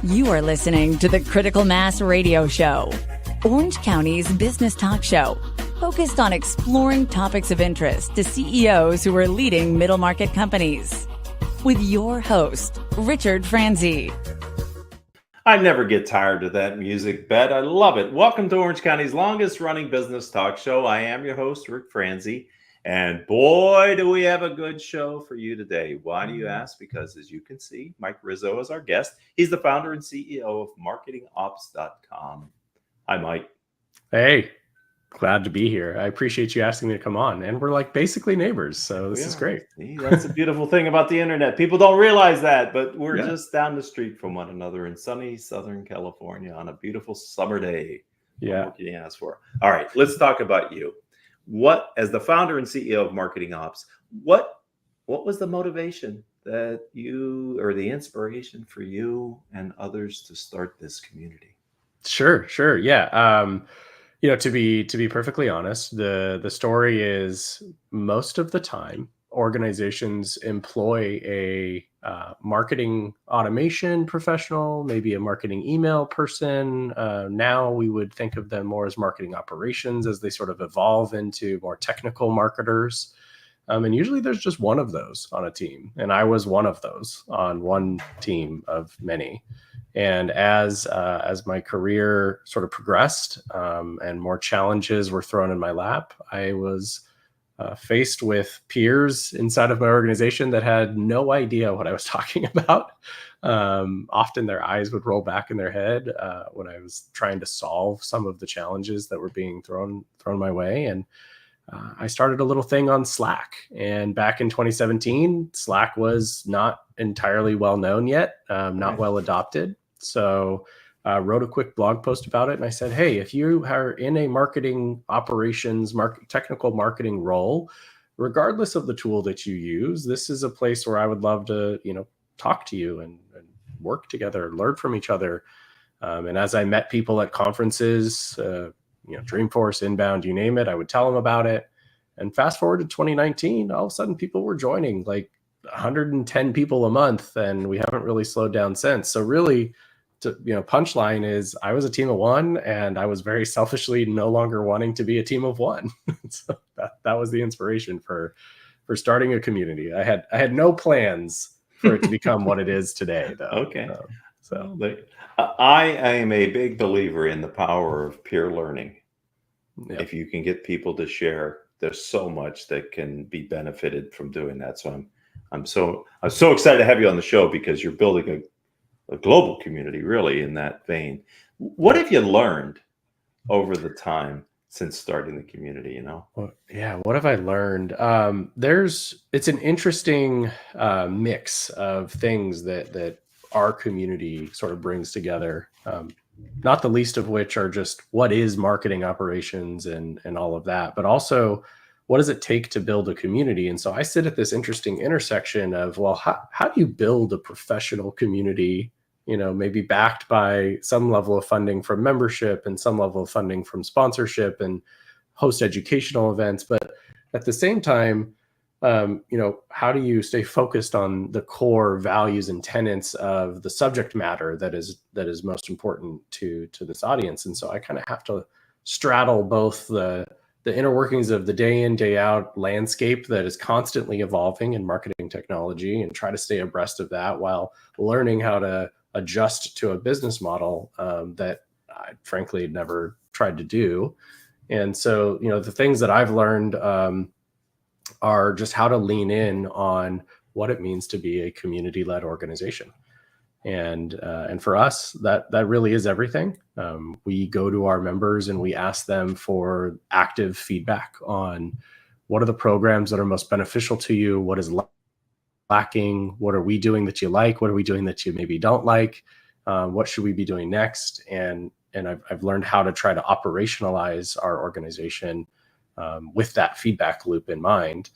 You are listening to the Critical Mass Radio Show, Orange County's business talk show, focused on exploring topics of interest to CEOs who are leading middle market companies. With your host, Richard Franzi. I never get tired of that music, Bet. I love it. Welcome to Orange County's longest running business talk show. I am your host, Rick Franzi. And boy, do we have a good show for you today. Why do you ask? Because as you can see, Mike Rizzo is our guest. He's the founder and CEO of MarketingOps.com. Hi, Mike. Hey, glad to be here. I appreciate you asking me to come on. And we're like basically neighbors, so this is great. See, that's the beautiful thing about the internet. People don't realize that, but we're just down the street from one another in sunny Southern California on a beautiful summer day. Yeah. What can you ask for? All right, let's talk about you. What, as the founder and CEO of Marketing Ops, what was the motivation that you, or the inspiration for you and others to start this community? Sure. Yeah. To be perfectly honest, the story is most of the time organizations employ a marketing automation professional, maybe a marketing email person. Now we would think of them more as marketing operations as they sort of evolve into more technical marketers. And usually there's just one of those on a team. And I was one of those on one team of many. And as my career sort of progressed and more challenges were thrown in my lap, I was faced with peers inside of my organization that had no idea what I was talking about. Often their eyes would roll back in their head when I was trying to solve some of the challenges that were being thrown my way. And I started a little thing on Slack. And back in 2017, Slack was not entirely well known yet, not well adopted. So I wrote a quick blog post about it. And I said, hey, if you are in a marketing operations, technical marketing role, regardless of the tool that you use, this is a place where I would love to, talk to you and work together, learn from each other. And as I met people at conferences, Dreamforce, Inbound, you name it, I would tell them about it. And fast forward to 2019, all of a sudden people were joining like 110 people a month, and we haven't really slowed down since. So really, punchline is I was a team of one, and I was very selfishly no longer wanting to be a team of one. So that was the inspiration for starting a community. I had no plans for it to become what it is today, though. Okay. I am a big believer in the power of peer learning. Yep. If you can get people to share, there's so much that can be benefited from doing that. So I'm so excited to have you on the show because you're building a global community really in that vein. What have you learned over the time since starting the community, Well, yeah, what have I learned? It's an interesting mix of things that our community sort of brings together, not the least of which are just what is marketing operations and all of that, but also what does it take to build a community? And so I sit at this interesting intersection of, well, how do you build a professional community, maybe backed by some level of funding from membership and some level of funding from sponsorship and host educational events. But at the same time, how do you stay focused on the core values and tenets of the subject matter that is most important to this audience? And so I kind of have to straddle both the inner workings of the day in, day out landscape that is constantly evolving in marketing technology and try to stay abreast of that while learning how to adjust to a business model that I frankly had never tried to do. And so, the things that I've learned are just how to lean in on what it means to be a community-led organization. And for us, that really is everything. We go to our members and we ask them for active feedback on what are the programs that are most beneficial to you, what is lacking, what are we doing that you like, what are we doing that you maybe don't like, what should we be doing next? And I've learned how to try to operationalize our organization with that feedback loop in mind,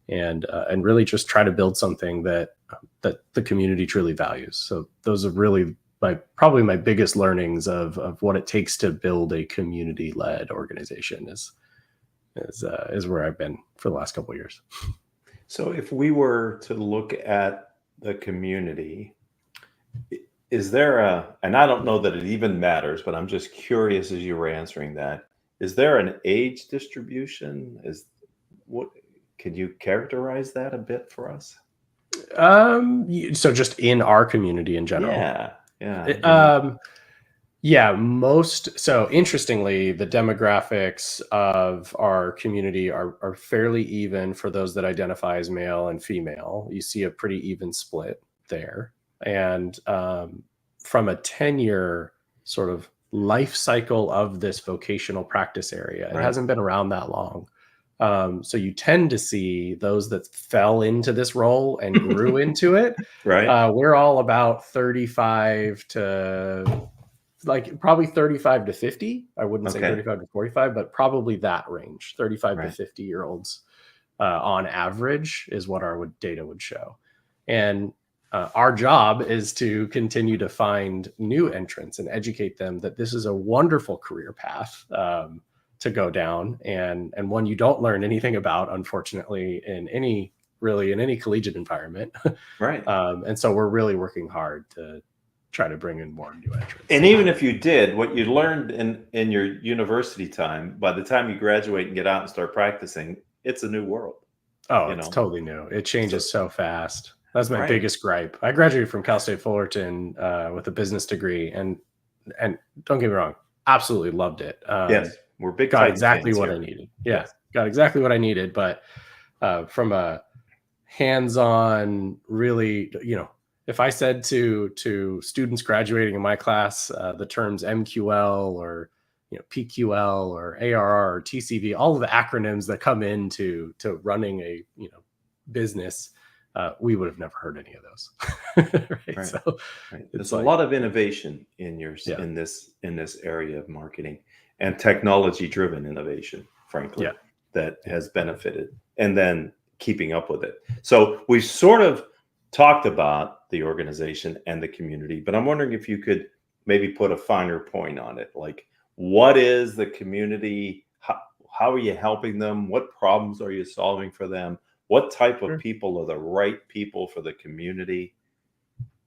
and really just try to build something that the community truly values. So those are really probably my biggest learnings of what it takes to build a community-led organization is where I've been for the last couple of years. So if we were to look at the community, is there and I don't know that it even matters, but I'm just curious as you were answering that. Is there an age distribution? What Can you characterize that a bit for us? So just in our community in general. Yeah. Yeah. Yeah, so interestingly, the demographics of our community are fairly even for those that identify as male and female. You see a pretty even split there. And from a 10-year sort of life cycle of this vocational practice area, it Right. hasn't been around that long. So you tend to see those that fell into this role and grew into it. Right. We're all about 35 to probably 35 to 50. I wouldn't say Okay. 35 to 45, but probably that range, 35 to Right. 50-year-olds on average is what our data would show. And our job is to continue to find new entrants and educate them that this is a wonderful career path to go down, and one you don't learn anything about, unfortunately, in any collegiate environment. Right. And so we're really working hard to try to bring in more new entrants. And even if you did, what you learned in your university time, by the time you graduate and get out and start practicing, it's a new world. Oh, it's totally new. It changes so fast. That's my Right. biggest gripe. I graduated from Cal State Fullerton with a business degree, and don't get me wrong, absolutely loved it. Yes, we're big got Titan exactly fans what here. I needed. Yeah, got exactly what I needed. But from a hands-on, really, if I said to students graduating in my class the terms MQL or PQL or ARR or TCV, all of the acronyms that come into running a business, we would have never heard any of those. Right? So there's a lot of innovation in this area of marketing, and technology-driven innovation, frankly, that has benefited, and then keeping up with it. So we've sort of talked about the organization and the community, but I'm wondering if you could maybe put a finer point on it. Like, what is the community? How are you helping them? What problems are you solving for them? What type of people are the right people for the community?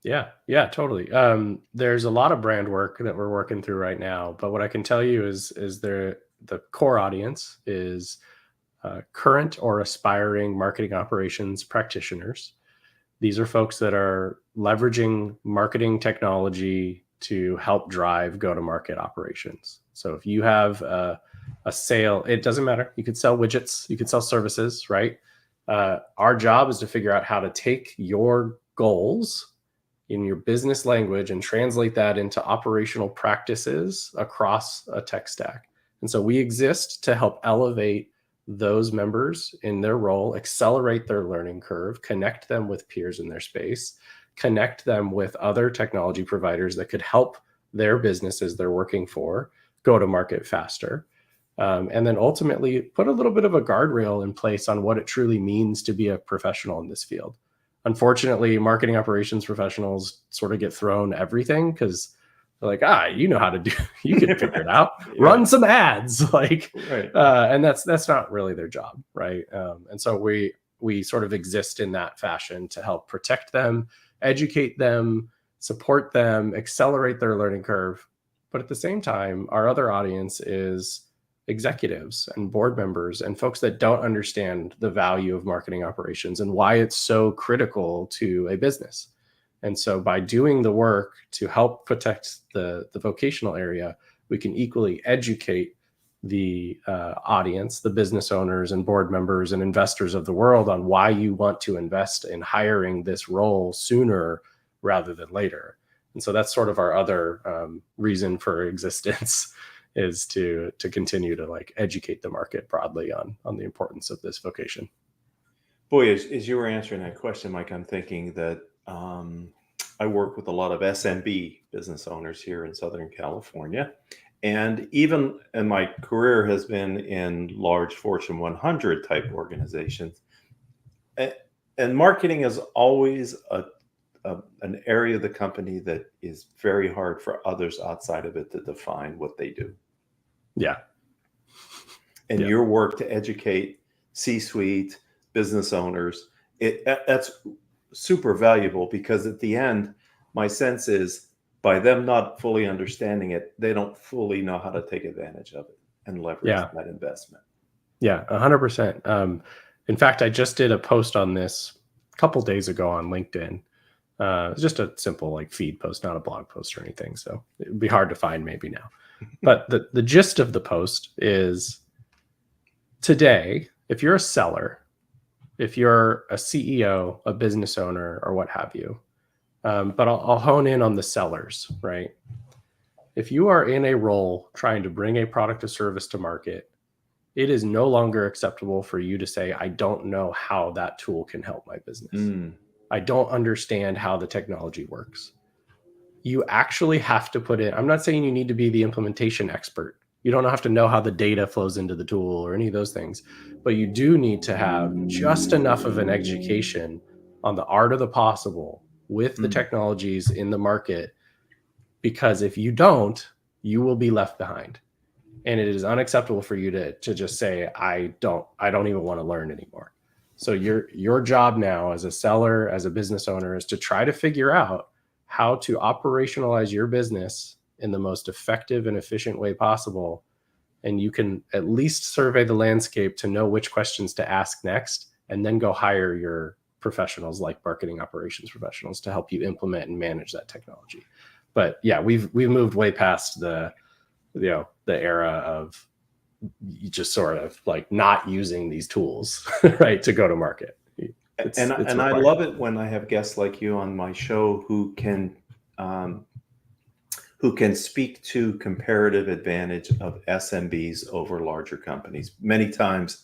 Yeah, totally. There's a lot of brand work that we're working through right now, but what I can tell you is the core audience is current or aspiring marketing operations practitioners. These are folks that are leveraging marketing technology to help drive go-to-market operations. So if you have a sale, it doesn't matter. You could sell widgets, you could sell services, right? Our job is to figure out how to take your goals in your business language and translate that into operational practices across a tech stack. And so we exist to help elevate those members in their role, accelerate their learning curve, connect them with peers in their space, connect them with other technology providers that could help their businesses they're working for go to market faster. And then ultimately put a little bit of a guardrail in place on what it truly means to be a professional in this field. Unfortunately, marketing operations professionals sort of get thrown everything because they're like, you know how to do, you can figure it out, run some ads, and that's not really their job, right? And so we sort of exist in that fashion to help protect them, educate them, support them, accelerate their learning curve. But at the same time, our other audience is executives and board members and folks that don't understand the value of marketing operations and why it's so critical to a business. And so by doing the work to help protect the vocational area, we can equally educate the audience, the business owners and board members and investors of the world on why you want to invest in hiring this role sooner rather than later. And so that's sort of our other reason for existence, is to continue to educate the market broadly on the importance of this vocation. Boy, as you were answering that question, Mike, I'm thinking that I work with a lot of SMB business owners here in Southern California. And even in my career has been in large Fortune 100 type organizations. And marketing is always an area of the company that is very hard for others outside of it to define what they do. Yeah. And your work to educate C-suite business owners, that's super valuable, because at the end, my sense is by them not fully understanding it, they don't fully know how to take advantage of it and leverage that investment. Yeah, 100%. In fact, I just did a post on this a couple days ago on LinkedIn. It's just a simple like feed post, not a blog post or anything. So it would be hard to find maybe now. But the gist of the post is today, if you're a seller, if you're a CEO, a business owner, or what have you, but I'll hone in on the sellers, right? If you are in a role trying to bring a product or service to market, it is no longer acceptable for you to say, I don't know how that tool can help my business. I don't understand how the technology works. You actually have to put in, I'm not saying you need to be the implementation expert. You don't have to know how the data flows into the tool or any of those things, but you do need to have just enough of an education on the art of the possible with the technologies in the market, because if you don't, you will be left behind. And it is unacceptable for you to just say, I don't even want to learn anymore. So your job now as a seller, as a business owner, is to try to figure out how to operationalize your business in the most effective and efficient way possible. And you can at least survey the landscape to know which questions to ask next, and then go hire your professionals like marketing operations professionals to help you implement and manage that technology. But yeah, we've moved way past the era of just sort of like not using these tools, right, to go to market. It's I love it when I have guests like you on my show who can speak to comparative advantage of SMBs over larger companies. Many times,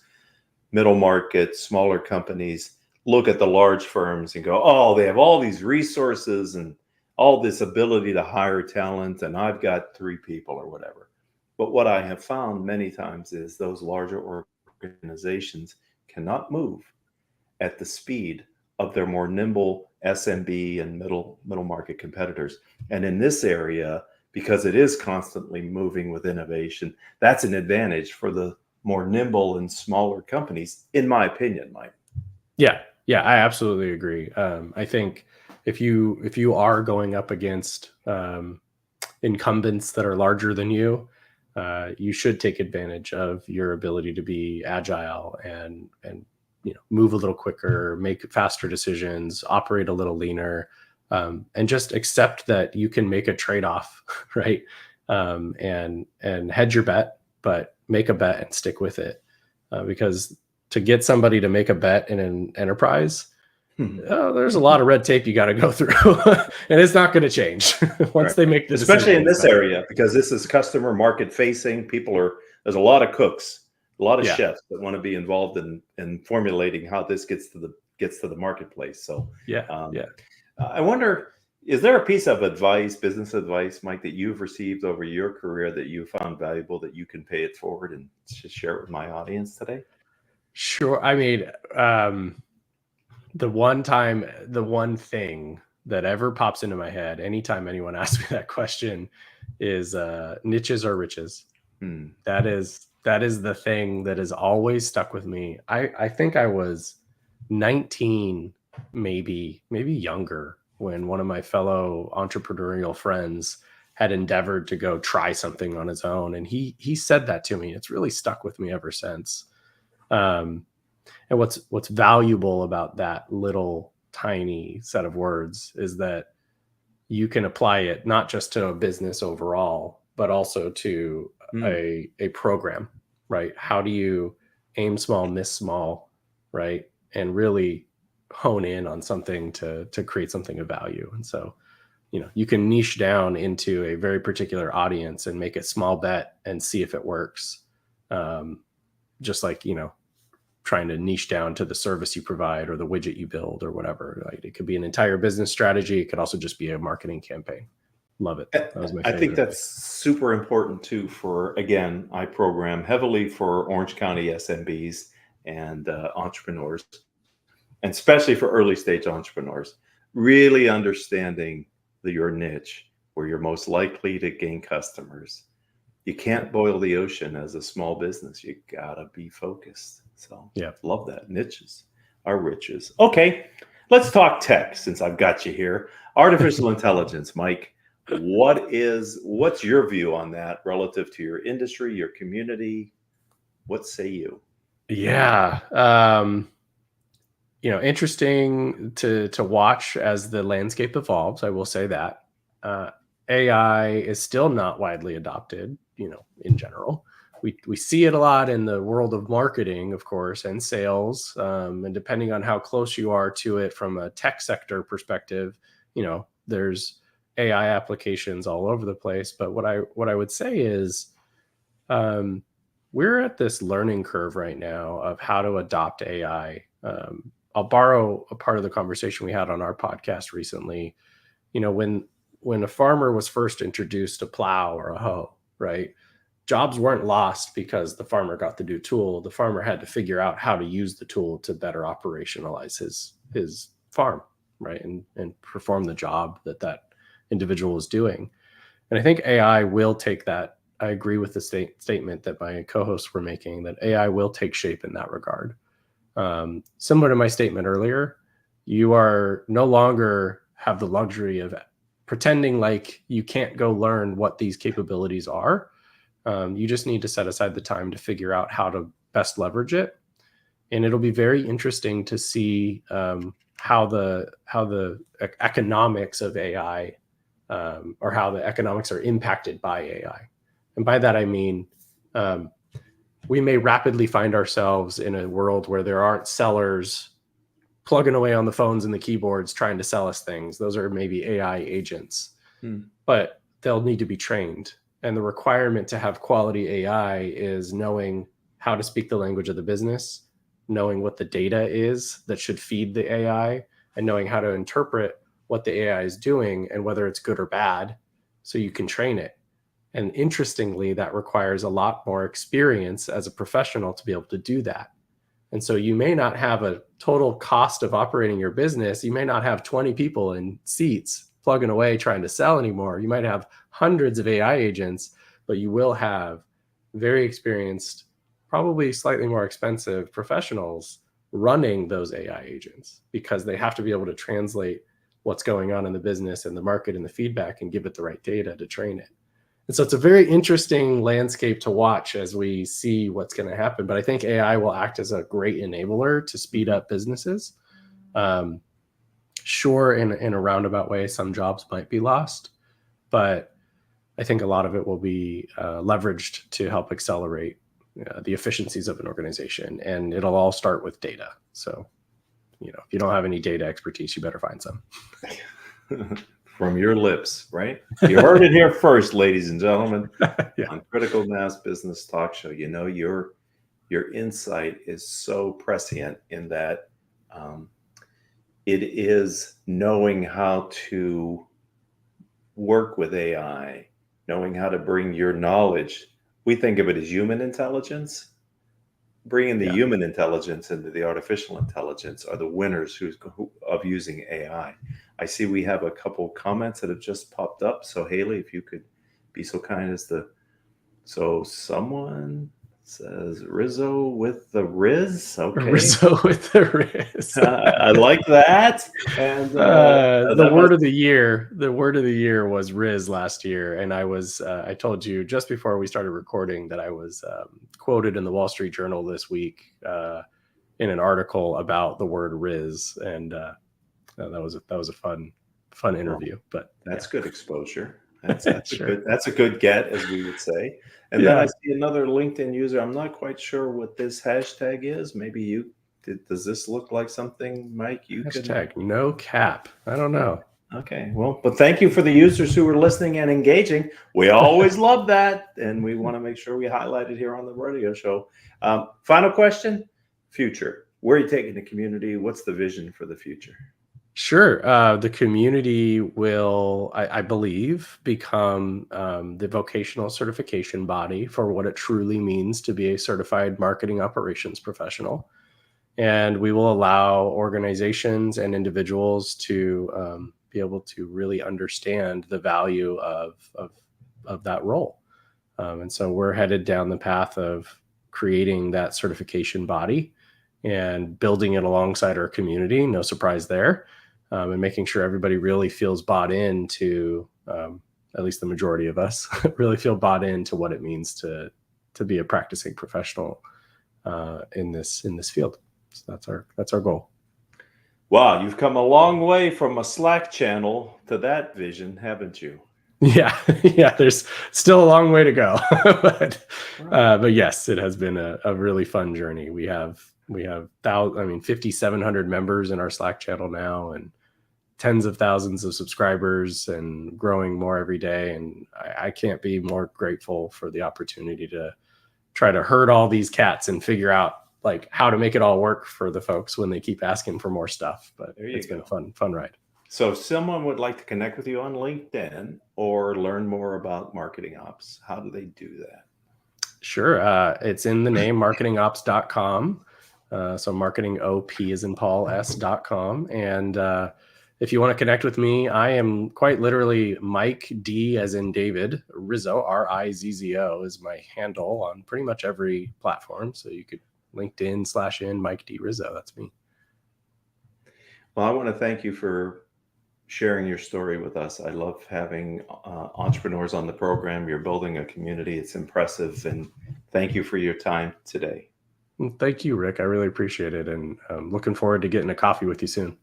middle market, smaller companies look at the large firms and go, oh, they have all these resources and all this ability to hire talent, and I've got 3 people or whatever. But what I have found many times is those larger organizations cannot move at the speed of their more nimble SMB and middle market competitors. And in this area, because it is constantly moving with innovation, that's an advantage for the more nimble and smaller companies, in my opinion, Mike. Yeah, I absolutely agree. I think if you are going up against incumbents that are larger than you, you should take advantage of your ability to be agile and move a little quicker, make faster decisions, operate a little leaner, and just accept that you can make a trade-off, right? And hedge your bet, but make a bet and stick with it, because to get somebody to make a bet in an enterprise, there's a lot of red tape you got to go through, and it's not going to change once they make the decision. Especially in this area, because this is customer market facing. There's a lot of cooks, a lot of chefs that want to be involved in formulating how this gets to the marketplace. So I wonder, is there a piece of advice, business advice, Mike, that you've received over your career that you found valuable that you can pay it forward and share it with my audience today? Sure. I mean, the one thing that ever pops into my head anytime anyone asks me that question is niches or riches. That is the thing that has always stuck with me. I think I was 19, maybe younger, when one of my fellow entrepreneurial friends had endeavored to go try something on his own. And he said that to me. It's really stuck with me ever since. And what's valuable about that little tiny set of words is that you can apply it not just to a business overall, but also to a program, right? How do you aim small, miss small, right? And really hone in on something to create something of value. And so, you can niche down into a very particular audience and make a small bet and see if it works. Just like, trying to niche down to the service you provide or the widget you build or whatever. Like, it could be an entire business strategy. It could also just be a marketing campaign. Love it. That was my favorite. I think that's super important too. Again, I program heavily for Orange County SMBs and entrepreneurs, and especially for early stage entrepreneurs, really understanding your niche, where you're most likely to gain customers. You can't boil the ocean as a small business. You gotta be focused. So love that. Niches are riches. Okay, let's talk tech since I've got you here. Artificial intelligence, Mike. What's your view on that relative to your industry, your community? What say you? Yeah. Interesting to watch as the landscape evolves. I will say that AI is still not widely adopted, in general. We see it a lot in the world of marketing, of course, and sales. And depending on how close you are to it from a tech sector perspective, there's AI applications all over the place. But what I would say is, we're at this learning curve right now of how to adopt AI. I'll borrow a part of the conversation we had on our podcast recently. When a farmer was first introduced a plow or a hoe, right? Jobs weren't lost because the farmer got the new tool. The farmer had to figure out how to use the tool to better operationalize his farm, right? And perform the job that individual was doing. And I think AI will take that. I agree with the statement that my co-hosts were making, that AI will take shape in that regard. Similar to my statement earlier, you are no longer have the luxury of pretending like you can't go learn what these capabilities are. You just need to set aside the time to figure out how to best leverage it. And it'll be very interesting to see how the economics of AI or how the economics are impacted by AI. And by that, I mean, we may rapidly find ourselves in a world where there aren't sellers plugging away on the phones and the keyboards trying to sell us things. Those are maybe AI agents, but they'll need to be trained. And the requirement to have quality AI is knowing how to speak the language of the business, knowing what the data is that should feed the AI, and knowing how to interpret what the AI is doing and whether it's good or bad, so you can train it. And interestingly, that requires a lot more experience as a professional to be able to do that. And so you may not have a total cost of operating your business. You may not have 20 people in seats plugging away trying to sell anymore. You might have hundreds of AI agents, but you will have very experienced, probably slightly more expensive professionals running those AI agents, because they have to be able to translate what's going on in the business and the market and the feedback and give it the right data to train it. And so it's a very interesting landscape to watch as we see what's going to happen. But I think AI will act as a great enabler to speed up businesses. Sure, in a roundabout way, some jobs might be lost, but I think a lot of it will be leveraged to help accelerate the efficiencies of an organization. And it'll all start with data. So, if you don't have any data expertise, you better find some. From your lips, right? You heard it here first, ladies and gentlemen, Yeah. on Critical Mass Business Talk Show. Your insight is so prescient in that it is knowing how to work with AI, knowing how to bring your knowledge. We think of it as human intelligence. Bringing the human intelligence into the artificial intelligence are the winners of using AI. I see we have a couple comments that have just popped up. So Haley, if you could be so kind as so someone says Rizzo with the Riz. Okay. Rizzo with the Riz. I like that. And the word of the year was Riz last year. And I told you just before we started recording that I was quoted in the Wall Street Journal this week in an article about the word Riz. And that was a fun interview. But that's good exposure. That's sure. That's a good get, as we would say. And then I see another LinkedIn user. I'm not quite sure what this hashtag is. Maybe does this look like something, Mike? Hashtag no cap. I don't know. Okay. Well, but thank you for the users who are listening and engaging. We always love that. And we want to make sure we highlight it here on the radio show. Final question, future. Where are you taking the community? What's the vision for the future? Sure. The community will, I believe, become the vocational certification body for what it truly means to be a certified marketing operations professional. And we will allow organizations and individuals to be able to really understand the value of that role. And so we're headed down the path of creating that certification body and building it alongside our community. No surprise there. And making sure everybody really feels bought into at least the majority of us, really feel bought into what it means to be a practicing professional in this field. So that's our goal. Wow, you've come a long way from a Slack channel to that vision, haven't you? Yeah, there's still a long way to go, but yes, it has been a really fun journey. We have 5,700 members in our Slack channel now, and tens of thousands of subscribers, and growing more every day. And I can't be more grateful for the opportunity to try to herd all these cats and figure out like how to make it all work for the folks when they keep asking for more stuff. But it's been a fun ride. So if someone would like to connect with you on LinkedIn or learn more about marketing ops, how do they do that? Sure. It's in the name, marketingops.com. So marketing OP is in Paul S.com. And if you want to connect with me, I am quite literally Mike D as in David, Rizzo, Rizzo is my handle on pretty much every platform. So you could LinkedIn / Mike D Rizzo. That's me. Well, I want to thank you for sharing your story with us. I love having entrepreneurs on the program. You're building a community. It's impressive. And thank you for your time today. Well, thank you, Rick. I really appreciate it. And I'm looking forward to getting a coffee with you soon.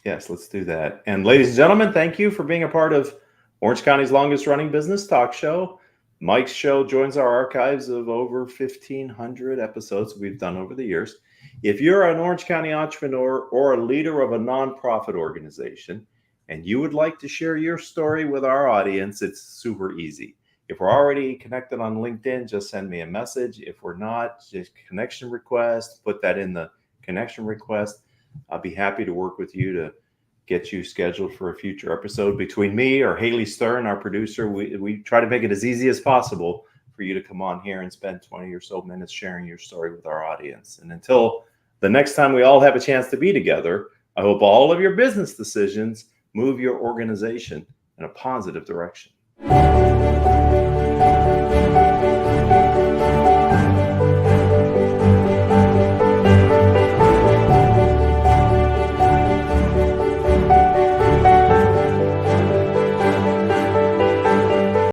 Yes, let's do that. And ladies and gentlemen, thank you for being a part of Orange County's longest running business talk show. Mike's show joins our archives of over 1,500 episodes we've done over the years. If you're an Orange County entrepreneur or a leader of a nonprofit organization, and you would like to share your story with our audience, it's super easy. If we're already connected on LinkedIn, just send me a message. If we're not, just connection request, put that in the connection request. I'll be happy to work with you to get you scheduled for a future episode. Between me or Haley Stern, our producer, we try to make it as easy as possible for you to come on here and spend 20 or so minutes sharing your story with our audience. And until the next time we all have a chance to be together, I hope all of your business decisions move your organization in a positive direction.